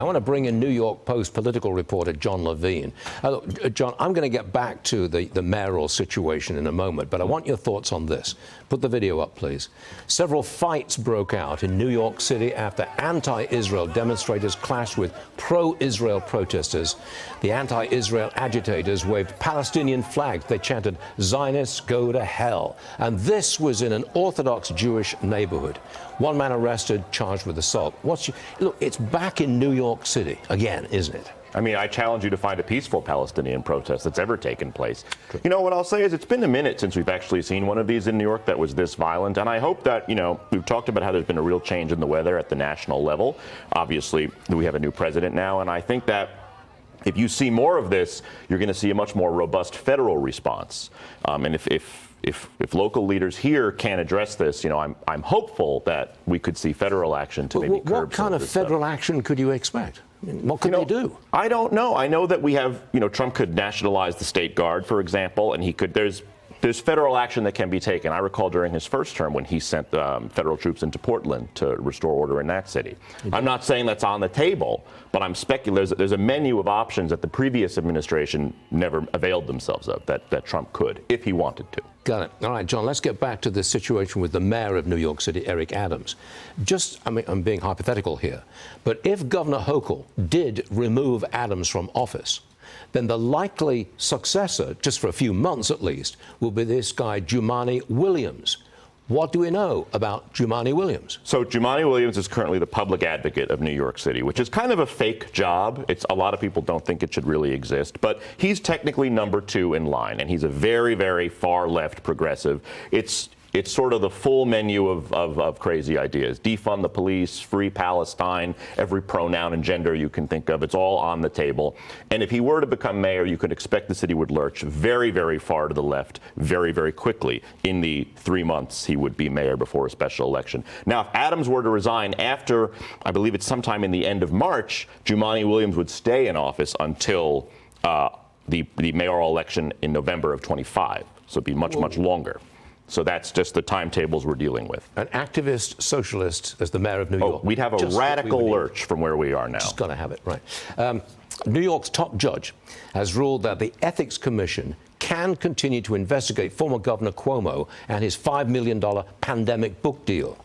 I want to bring in New York Post political reporter Jon Levine. Look, Jon, I'm going to get back to the mayoral situation in a moment, but I want your thoughts on this. Put the video up, please. Several fights broke out in New York City after anti-Israel demonstrators clashed with pro-Israel protesters. The anti-Israel agitators waved Palestinian flags. They chanted, "Zionists, go to hell." And this was in an Orthodox Jewish neighborhood. One man arrested, charged with assault. Look, it's back in New York City again, isn't it? I mean, I challenge you to find a peaceful Palestinian protest that's ever taken place. You know, what I'll say is it's been a minute since we've actually seen one of these in New York that was this violent. And I hope that, you know, we've talked about how there's been a real change in the weather at the national level. Obviously, we have a new president now. And I think that if you see more of this, you're going to see a much more robust federal response. And if local leaders here can't address this, you know, I'm hopeful that we could see federal action to maybe curb some of this What kind of federal action could you expect? I mean, what could they do? I don't know. I know that we have, you know, Trump could nationalize the state guard, for example, and he could, there's federal action that can be taken. I recall during his first term when he sent federal troops into Portland to restore order in that city. I'm not saying that's on the table, but I'm speculating there's a menu of options that the previous administration never availed themselves of that Trump could, if he wanted to. Got it. All right, Jon, let's get back to the situation with the mayor of New York City, Eric Adams. I mean, I'm being hypothetical here, but if Governor Hochul did remove Adams from office, then the likely successor, just for a few months at least, will be this guy, Jumaane Williams. What do we know about Jumaane Williams? So Jumaane Williams is currently the public advocate of New York City, which is kind of a fake job. A lot of people don't think it should really exist, but he's technically number 2 in line, and he's a very, very far left progressive. It's sort of the full menu of crazy ideas. Defund the police, free Palestine, every pronoun and gender you can think of. It's all on the table. And if he were to become mayor, you could expect the city would lurch very, very far to the left very, very quickly in the 3 months he would be mayor before a special election. Now, if Adams were to resign after, I believe it's sometime in the end of March, Jumaane Williams would stay in office until the mayoral election in November of 25. So it'd be much, much longer. So that's just the timetables we're dealing with. An activist socialist as the mayor of New York. We'd have a radical lurch from where we are now. Just got to have it, right. New York's top judge has ruled that the Ethics Commission can continue to investigate former Governor Cuomo and his $5 million pandemic book deal.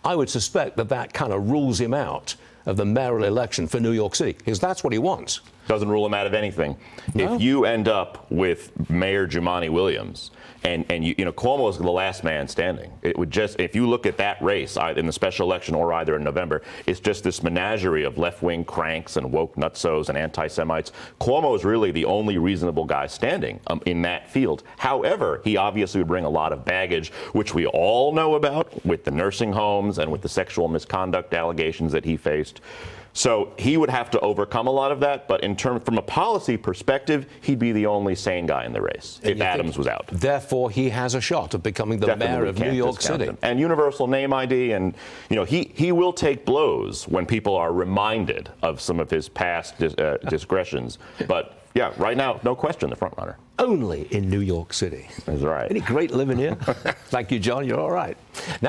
I would suspect that kind of rules him out of the mayoral election for New York City, because that's what he wants. Doesn't rule him out of anything. No. If you end up with Mayor Jumaane Williams, and you know, Cuomo is the last man standing. It would just, if you look at that race, either in the special election or either in November, it's just this menagerie of left-wing cranks and woke nutsos and anti-Semites. Cuomo is really the only reasonable guy standing in that field. However, he obviously would bring a lot of baggage, which we all know about, with the nursing homes and with the sexual misconduct allegations that he faced. So he would have to overcome a lot of that, but from a policy perspective, he'd be the only sane guy in the race if Adams was out. Therefore, he has a shot of becoming the mayor of New York City. And universal name ID, and you know, he will take blows when people are reminded of some of his past discretions. But yeah, right now, no question, the front runner. Only in New York City. That's right. Any great living here? Thank you, Jon. You're all right. Now